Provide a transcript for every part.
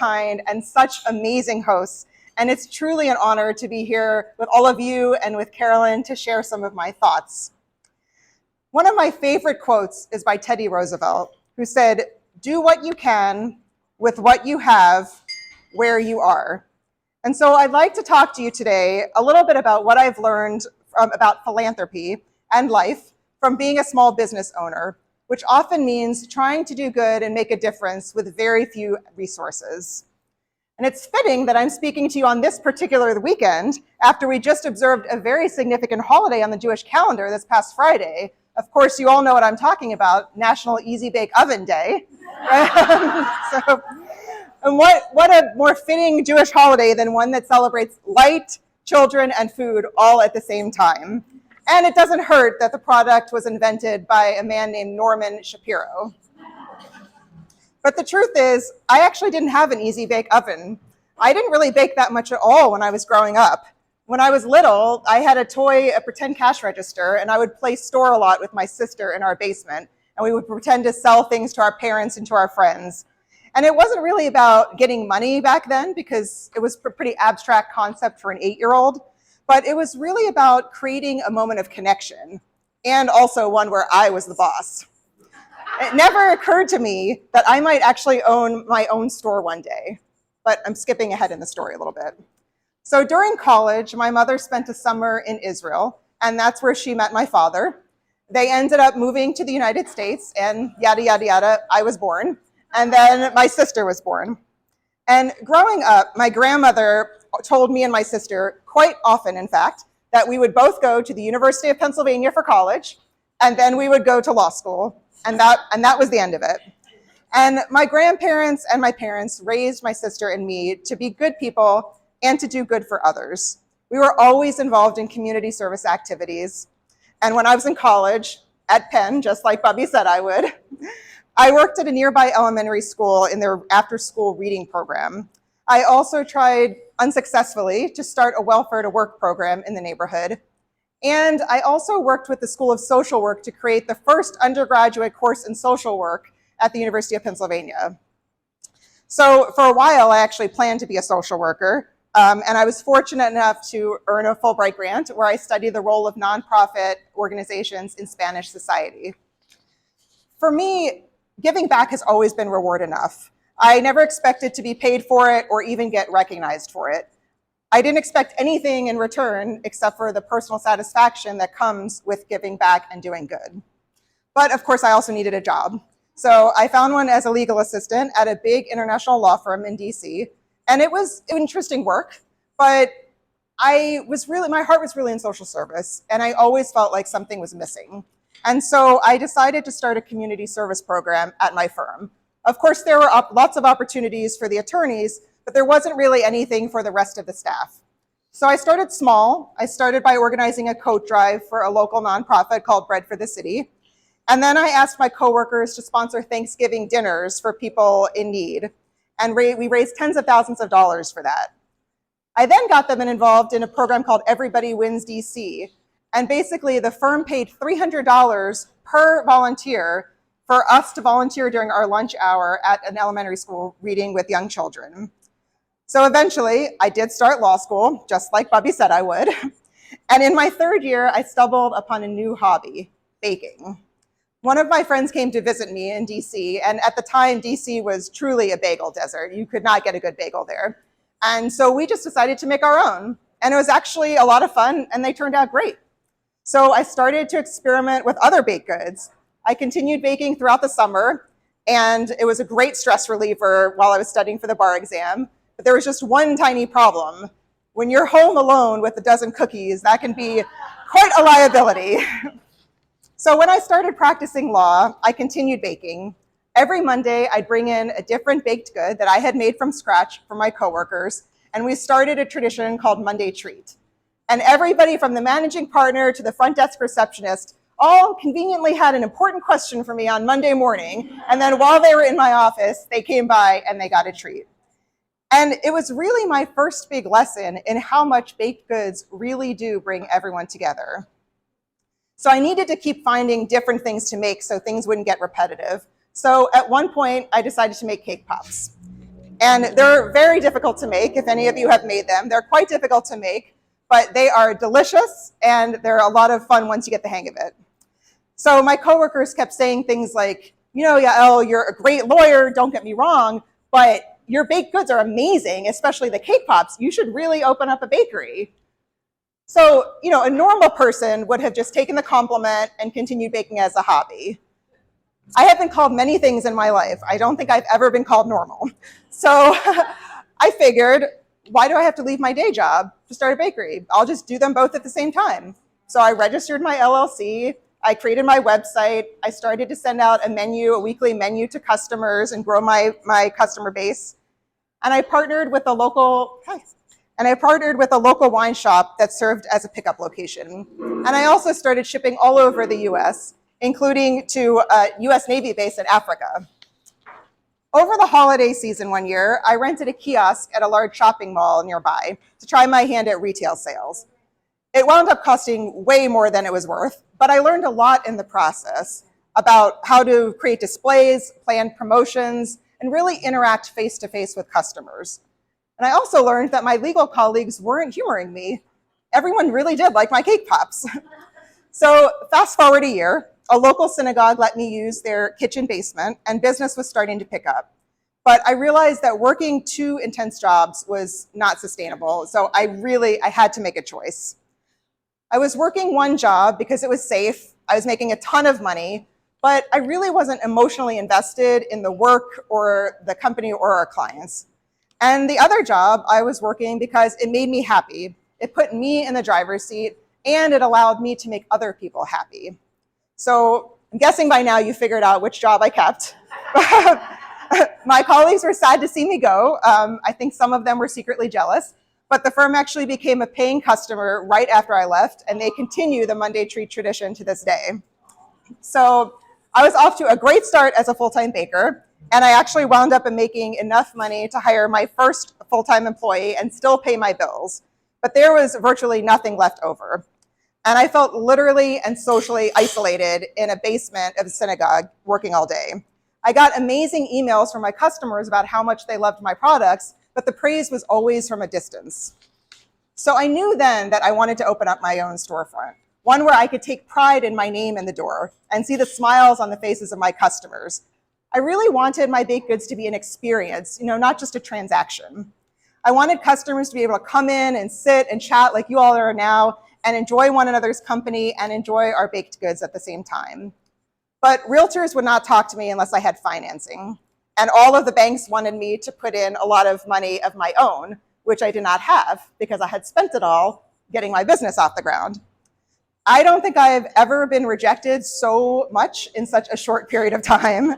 kind and such amazing hosts. And it's truly an honor to be here with all of you and with Carolyn to share some of my thoughts. One of my favorite quotes is by Teddy Roosevelt, who said, "Do what you can with what you have where you are." And so I'd like to talk to you today a little bit about what I've learned about philanthropy and life from being a small business owner, which often means trying to do good and make a difference with very few resources. And it's fitting that I'm speaking to you on this particular weekend after we just observed a very significant holiday on the Jewish calendar this past Friday. Of course, you all know what I'm talking about, National Easy Bake Oven Day. And what a more fitting Jewish holiday than one that celebrates light, children, and food all at the same time. And it doesn't hurt that the product was invented by a man named Norman Shapiro. But the truth is, I actually didn't have an easy bake oven. I didn't really bake that much at all when I was growing up. When I was little, I had a pretend cash register, and I would play store a lot with my sister in our basement, and we would pretend to sell things to our parents and to our friends. And it wasn't really about getting money back then, because it was a pretty abstract concept for an 8-year-old, but it was really about creating a moment of connection, and also one where I was the boss. It never occurred to me that I might actually own my own store one day, but I'm skipping ahead in the story a little bit. So during college, my mother spent a summer in Israel, and that's where she met my father. They ended up moving to the United States, and yada, yada, yada, I was born. And then my sister was born. And growing up, my grandmother told me and my sister, quite often in fact, that we would both go to the University of Pennsylvania for college, and then we would go to law school. And that was the end of it. And my grandparents and my parents raised my sister and me to be good people and to do good for others. We were always involved in community service activities. And when I was in college, at Penn, just like Bubby said I would, I worked at a nearby elementary school in their after-school reading program. I also tried unsuccessfully to start a welfare to work program in the neighborhood. And I also worked with the School of Social Work to create the first undergraduate course in social work at the University of Pennsylvania. So for a while, I actually planned to be a social worker. And I was fortunate enough to earn a Fulbright grant where I studied the role of nonprofit organizations in Spanish society. For me, giving back has always been reward enough. I never expected to be paid for it or even get recognized for it. I didn't expect anything in return except for the personal satisfaction that comes with giving back and doing good. But of course, I also needed a job. So I found one as a legal assistant at a big international law firm in DC. And it was interesting work, but my heart was really in social service, and I always felt like something was missing. And so I decided to start a community service program at my firm. Of course, there were lots of opportunities for the attorneys, but there wasn't really anything for the rest of the staff. So I started small. I started by organizing a coat drive for a local nonprofit called Bread for the City. And then I asked my coworkers to sponsor Thanksgiving dinners for people in need. And we raised tens of thousands of dollars for that. I then got them involved in a program called Everybody Wins DC. And basically, the firm paid $300 per volunteer for us to volunteer during our lunch hour at an elementary school reading with young children. So eventually, I did start law school, just like Bubby said I would. And in my third year, I stumbled upon a new hobby, baking. One of my friends came to visit me in DC, and at the time, DC was truly a bagel desert. You could not get a good bagel there. And so we just decided to make our own. And it was actually a lot of fun, and they turned out great. So I started to experiment with other baked goods. I continued baking throughout the summer, and it was a great stress reliever while I was studying for the bar exam. But there was just one tiny problem. When you're home alone with a dozen cookies, that can be quite a liability. So when I started practicing law, I continued baking. Every Monday, I'd bring in a different baked good that I had made from scratch for my coworkers, and we started a tradition called Monday Treat. And everybody from the managing partner to the front desk receptionist all conveniently had an important question for me on Monday morning, and then while they were in my office, they came by and they got a treat. And it was really my first big lesson in how much baked goods really do bring everyone together. So I needed to keep finding different things to make so things wouldn't get repetitive. So at one point, I decided to make cake pops. And they're very difficult to make, if any of you have made them. They're quite difficult to make, but they are delicious, and they're a lot of fun once you get the hang of it. So my coworkers kept saying things like, you know, Yael, you're a great lawyer, don't get me wrong, but your baked goods are amazing, especially the cake pops. You should really open up a bakery. So, you know, a normal person would have just taken the compliment and continued baking as a hobby. I have been called many things in my life. I don't think I've ever been called normal. So I figured, why do I have to leave my day job to start a bakery? I'll just do them both at the same time. So I registered my LLC, I created my website, I started to send out a weekly menu to customers and grow my customer base. And I partnered with a local wine shop that served as a pickup location. And I also started shipping all over the US, including to a US Navy base in Africa. Over the holiday season one year, I rented a kiosk at a large shopping mall nearby to try my hand at retail sales. It wound up costing way more than it was worth, but I learned a lot in the process about how to create displays, plan promotions, and really interact face-to-face with customers. And I also learned that my legal colleagues weren't humoring me. Everyone really did like my cake pops. So fast forward a year, a local synagogue let me use their kitchen basement, and business was starting to pick up. But I realized that working 2 intense jobs was not sustainable, so I had to make a choice. I was working one job because it was safe, I was making a ton of money, but I really wasn't emotionally invested in the work or the company or our clients. And the other job I was working because it made me happy. It put me in the driver's seat, and it allowed me to make other people happy. So I'm guessing by now you figured out which job I kept. My colleagues were sad to see me go. I think some of them were secretly jealous, but the firm actually became a paying customer right after I left, and they continue the Monday treat tradition to this day. So I was off to a great start as a full-time baker, and I actually wound up making enough money to hire my first full-time employee and still pay my bills. But there was virtually nothing left over. And I felt literally and socially isolated in a basement of a synagogue working all day. I got amazing emails from my customers about how much they loved my products, but the praise was always from a distance. So I knew then that I wanted to open up my own storefront, one where I could take pride in my name in the door and see the smiles on the faces of my customers. I really wanted my baked goods to be an experience, not just a transaction. I wanted customers to be able to come in and sit and chat like you all are now and enjoy one another's company and enjoy our baked goods at the same time. But realtors would not talk to me unless I had financing. And all of the banks wanted me to put in a lot of money of my own, which I did not have because I had spent it all getting my business off the ground. I don't think I've ever been rejected so much in such a short period of time.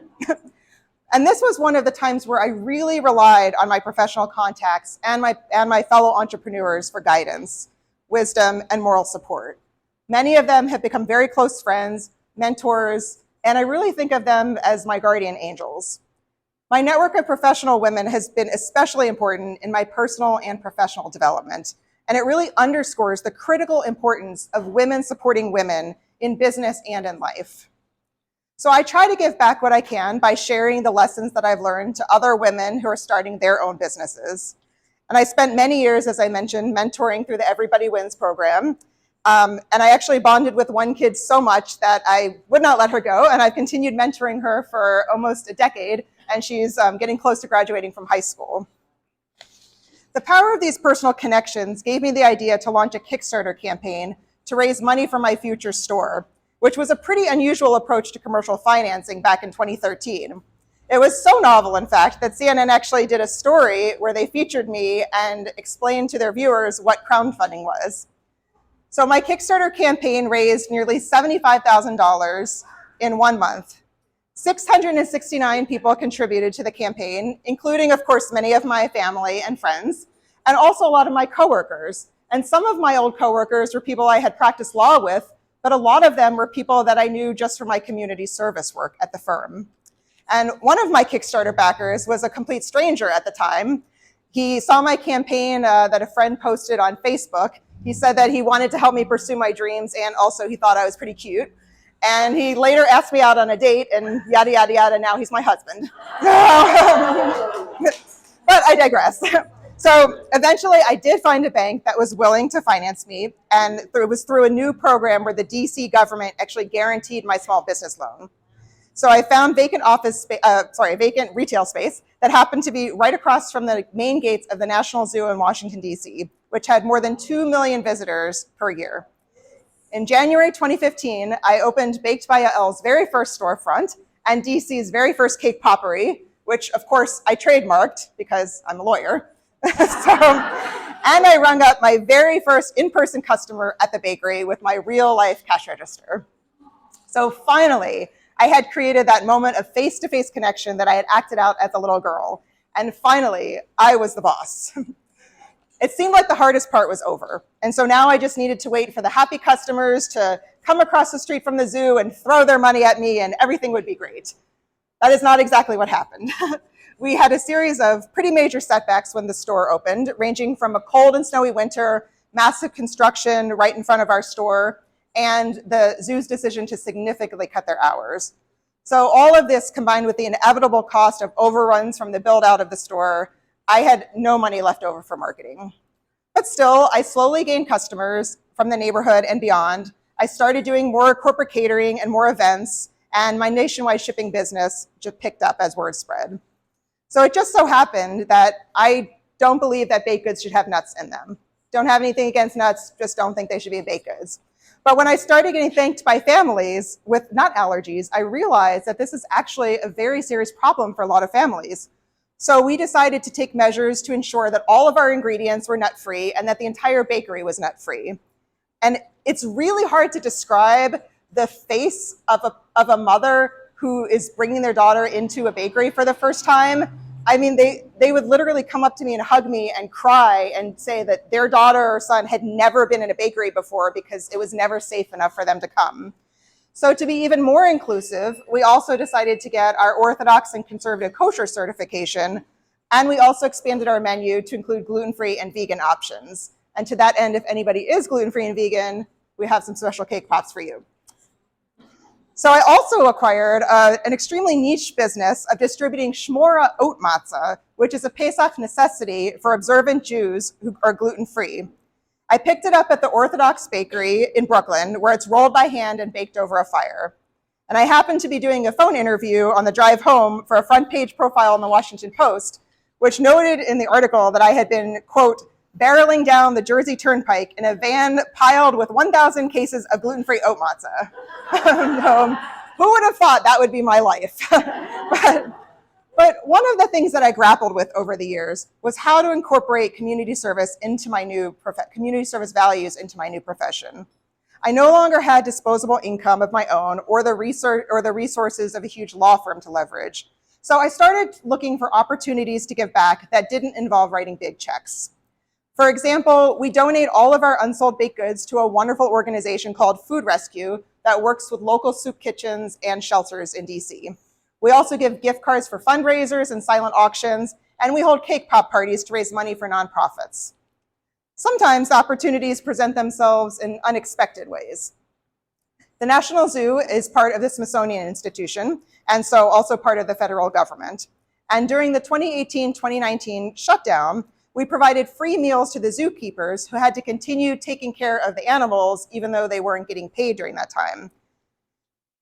And this was one of the times where I really relied on my professional contacts and my fellow entrepreneurs for guidance, wisdom, and moral support. Many of them have become very close friends, mentors, and I really think of them as my guardian angels. My network of professional women has been especially important in my personal and professional development, and it really underscores the critical importance of women supporting women in business and in life. So I try to give back what I can by sharing the lessons that I've learned to other women who are starting their own businesses. And I spent many years, as I mentioned, mentoring through the Everybody Wins program. And I actually bonded with one kid so much that I would not let her go, and I've continued mentoring her for almost a decade, and she's getting close to graduating from high school. The power of these personal connections gave me the idea to launch a Kickstarter campaign to raise money for my future store, which was a pretty unusual approach to commercial financing back in 2013. It was so novel, in fact, that CNN actually did a story where they featured me and explained to their viewers what crowdfunding was. So my Kickstarter campaign raised nearly $75,000 in 1 month. 669 people contributed to the campaign, including, of course, many of my family and friends, and also a lot of my coworkers. And some of my old coworkers were people I had practiced law with, but a lot of them were people that I knew just from my community service work at the firm. And one of my Kickstarter backers was a complete stranger at the time. He saw my campaign that a friend posted on Facebook. He said that he wanted to help me pursue my dreams, and also he thought I was pretty cute. And he later asked me out on a date, and yada, yada, yada, now he's my husband. But I digress. So eventually I did find a bank that was willing to finance me, and it was through a new program where the DC government actually guaranteed my small business loan. So I found vacant retail space that happened to be right across from the main gates of the National Zoo in Washington, D.C., which had more than 2 million visitors per year. In January 2015, I opened Baked by Yael's very first storefront and DC's very first cake poppery, which of course I trademarked because I'm a lawyer. And I rung up my very first in-person customer at the bakery with my real-life cash register. So finally, I had created that moment of face-to-face connection that I had acted out as a little girl. And finally, I was the boss. It seemed like the hardest part was over. And so now I just needed to wait for the happy customers to come across the street from the zoo and throw their money at me and everything would be great. That is not exactly what happened. We had a series of pretty major setbacks when the store opened, ranging from a cold and snowy winter, massive construction right in front of our store, and the zoo's decision to significantly cut their hours. So all of this combined with the inevitable cost of overruns from the build out of the store, I had no money left over for marketing. But still, I slowly gained customers from the neighborhood and beyond. I started doing more corporate catering and more events, and my nationwide shipping business just picked up as word spread. So it just so happened that I don't believe that baked goods should have nuts in them. Don't have anything against nuts, just don't think they should be baked goods. But when I started getting thanked by families with nut allergies, I realized that this is actually a very serious problem for a lot of families. So we decided to take measures to ensure that all of our ingredients were nut-free and that the entire bakery was nut-free. And it's really hard to describe the face of a mother who is bringing their daughter into a bakery for the first time. I mean, they would literally come up to me and hug me and cry and say that their daughter or son had never been in a bakery before because it was never safe enough for them to come. So to be even more inclusive, we also decided to get our Orthodox and Conservative Kosher certification, and we also expanded our menu to include gluten-free and vegan options. And to that end, if anybody is gluten-free and vegan, we have some special cake pops for you. So I also acquired an extremely niche business of distributing shmora oat matzah, which is a Pesach necessity for observant Jews who are gluten-free. I picked it up at the Orthodox Bakery in Brooklyn, where it's rolled by hand and baked over a fire. And I happened to be doing a phone interview on the drive home for a front page profile in the Washington Post, which noted in the article that I had been, quote, barreling down the Jersey Turnpike in a van piled with 1,000 cases of gluten-free oat matzah. Who would have thought that would be my life? But one of the things that I grappled with over the years was how to incorporate community service values into my new profession. I no longer had disposable income of my own or the resources of a huge law firm to leverage. So I started looking for opportunities to give back that didn't involve writing big checks. For example, we donate all of our unsold baked goods to a wonderful organization called Food Rescue that works with local soup kitchens and shelters in DC. We also give gift cards for fundraisers and silent auctions, and we hold cake pop parties to raise money for nonprofits. Sometimes opportunities present themselves in unexpected ways. The National Zoo is part of the Smithsonian Institution, and so also part of the federal government. And during the 2018-2019 shutdown, we provided free meals to the zookeepers who had to continue taking care of the animals even though they weren't getting paid during that time.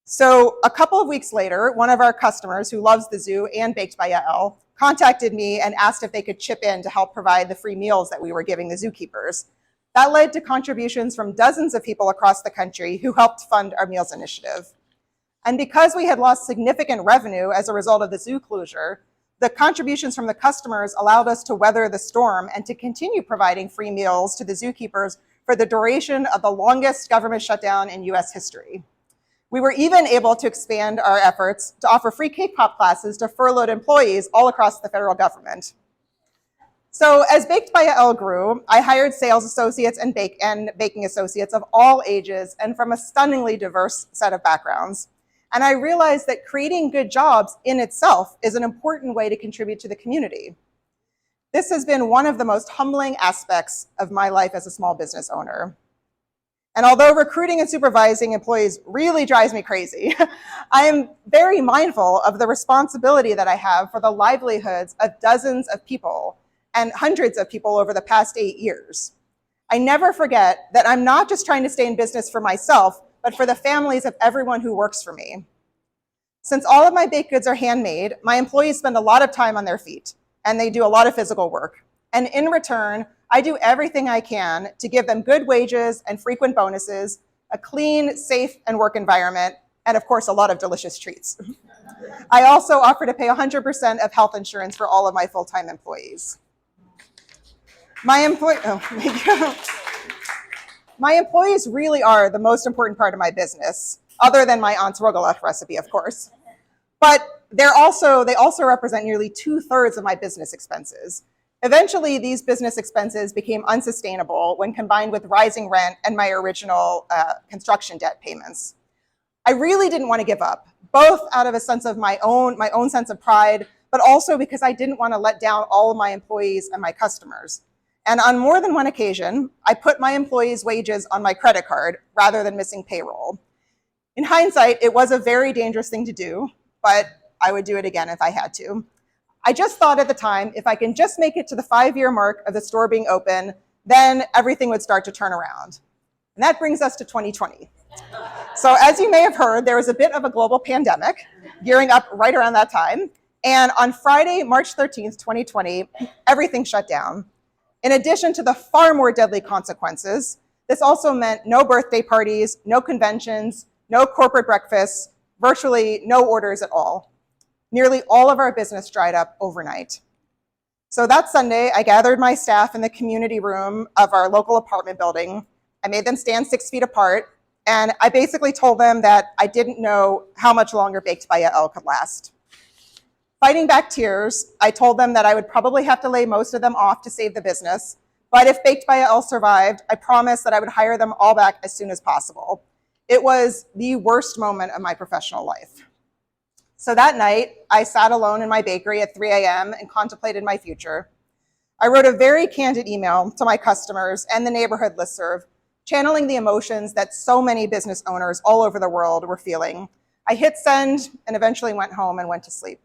So a couple of weeks later, one of our customers who loves the zoo and Baked by Yael contacted me and asked if they could chip in to help provide the free meals that we were giving the zookeepers. That led to contributions from dozens of people across the country who helped fund our meals initiative. And because we had lost significant revenue as a result of the zoo closure, the contributions from the customers allowed us to weather the storm and to continue providing free meals to the zookeepers for the duration of the longest government shutdown in US history. We were even able to expand our efforts to offer free cake pop classes to furloughed employees all across the federal government. So as Baked by Yael grew, I hired sales associates and baking associates of all ages and from a stunningly diverse set of backgrounds. And I realized that creating good jobs in itself is an important way to contribute to the community. This has been one of the most humbling aspects of my life as a small business owner. And although recruiting and supervising employees really drives me crazy, I am very mindful of the responsibility that I have for the livelihoods of dozens of people and hundreds of people over the past 8 years. I never forget that I'm not just trying to stay in business for myself, but for the families of everyone who works for me. Since all of my baked goods are handmade, my employees spend a lot of time on their feet, and they do a lot of physical work. And in return, I do everything I can to give them good wages and frequent bonuses, a clean, safe, and work environment, and of course, a lot of delicious treats. I also offer to pay 100% of health insurance for all of my full-time employees. My employees really are the most important part of my business, other than my aunt's rogalach recipe, of course. But they also represent nearly 2/3 of my business expenses. Eventually, these business expenses became unsustainable when combined with rising rent and my original construction debt payments. I really didn't want to give up, both out of a sense of my own sense of pride, but also because I didn't want to let down all of my employees and my customers. And on more than one occasion, I put my employees' wages on my credit card rather than missing payroll. In hindsight, it was a very dangerous thing to do, but I would do it again if I had to. I just thought at the time, if I can just make it to the 5-year mark of the store being open, then everything would start to turn around. And that brings us to 2020. So as you may have heard, there was a bit of a global pandemic gearing up right around that time. And on Friday, March 13th, 2020, everything shut down. In addition to the far more deadly consequences, this also meant no birthday parties, no conventions, no corporate breakfasts, virtually no orders at all. Nearly all of our business dried up overnight. So that Sunday, I gathered my staff in the community room of our local apartment building. I made them stand 6 feet apart, and I basically told them that I didn't know how much longer Baked by Yael could last. Fighting back tears, I told them that I would probably have to lay most of them off to save the business, but if Baked by Yael survived, I promised that I would hire them all back as soon as possible. It was the worst moment of my professional life. So that night, I sat alone in my bakery at 3 a.m. and contemplated my future. I wrote a very candid email to my customers and the neighborhood listserv, channeling the emotions that so many business owners all over the world were feeling. I hit send and eventually went home and went to sleep.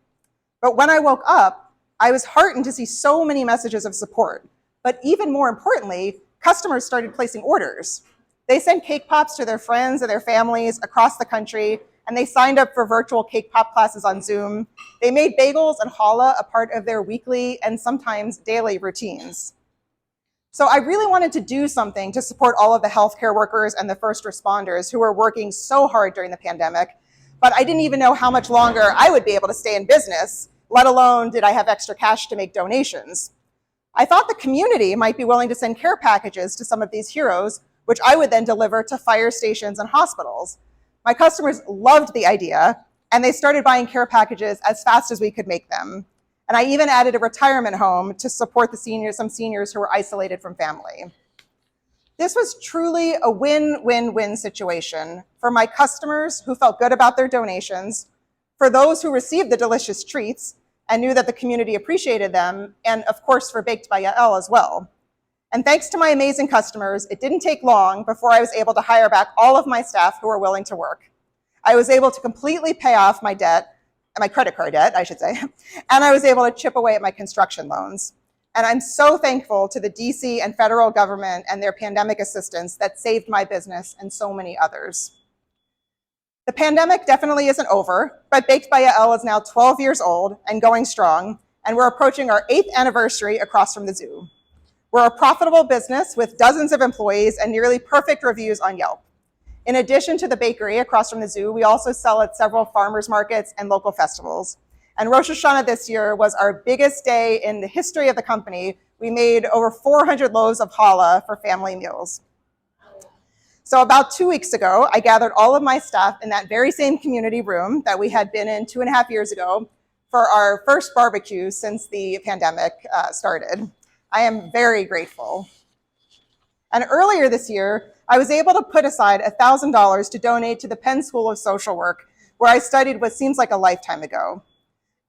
But when I woke up, I was heartened to see so many messages of support. But even more importantly, customers started placing orders. They sent cake pops to their friends and their families across the country, and they signed up for virtual cake pop classes on Zoom. They made bagels and challah a part of their weekly and sometimes daily routines. So I really wanted to do something to support all of the healthcare workers and the first responders who were working so hard during the pandemic, but I didn't even know how much longer I would be able to stay in business, let alone did I have extra cash to make donations. I thought the community might be willing to send care packages to some of these heroes, which I would then deliver to fire stations and hospitals. My customers loved the idea, and they started buying care packages as fast as we could make them. And I even added a retirement home to support some seniors who were isolated from family. This was truly a win-win-win situation for my customers who felt good about their donations, for those who received the delicious treats and knew that the community appreciated them, and of course for Baked by Yael as well. And thanks to my amazing customers, it didn't take long before I was able to hire back all of my staff who were willing to work. I was able to completely pay off my debt, my credit card debt, I should say, and I was able to chip away at my construction loans. And I'm so thankful to the DC and federal government and their pandemic assistance that saved my business and so many others. The pandemic definitely isn't over, but Baked by Yael is now 12 years old and going strong, and we're approaching our 8th anniversary across from the zoo. We're a profitable business with dozens of employees and nearly perfect reviews on Yelp. In addition to the bakery across from the zoo, we also sell at several farmers markets and local festivals. And Rosh Hashanah this year was our biggest day in the history of the company. We made over 400 loaves of challah for family meals. So about 2 weeks ago, I gathered all of my staff in that very same community room that we had been in 2.5 years ago for our first barbecue since the pandemic started. I am very grateful. And earlier this year, I was able to put aside $1,000 to donate to the Penn School of Social Work, where I studied what seems like a lifetime ago.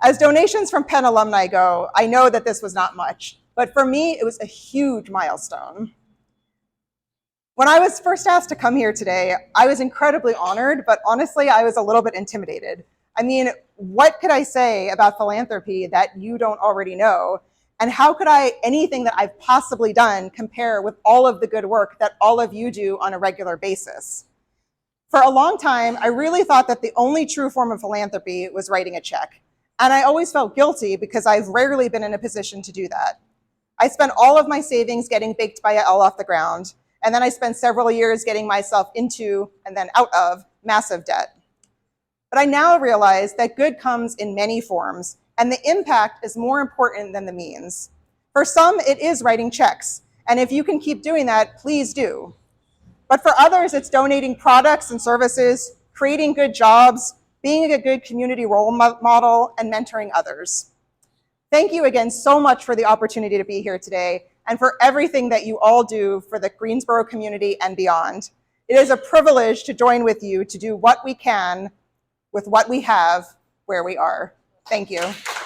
As donations from Penn alumni go, I know that this was not much, but for me, it was a huge milestone. When I was first asked to come here today, I was incredibly honored, but honestly, I was a little bit intimidated. I mean, what could I say about philanthropy that you don't already know? And how could anything that I've possibly done compare with all of the good work that all of you do on a regular basis? For a long time, I really thought that the only true form of philanthropy was writing a check. And I always felt guilty because I've rarely been in a position to do that. I spent all of my savings getting baked by Yael off the ground, and then I spent several years getting myself into and then out of massive debt. But I now realize that good comes in many forms, and the impact is more important than the means. For some, it is writing checks, and if you can keep doing that, please do. But for others, it's donating products and services, creating good jobs, being a good community role model, and mentoring others. Thank you again so much for the opportunity to be here today and for everything that you all do for the Greensboro community and beyond. It is a privilege to join with you to do what we can with what we have where we are. Thank you.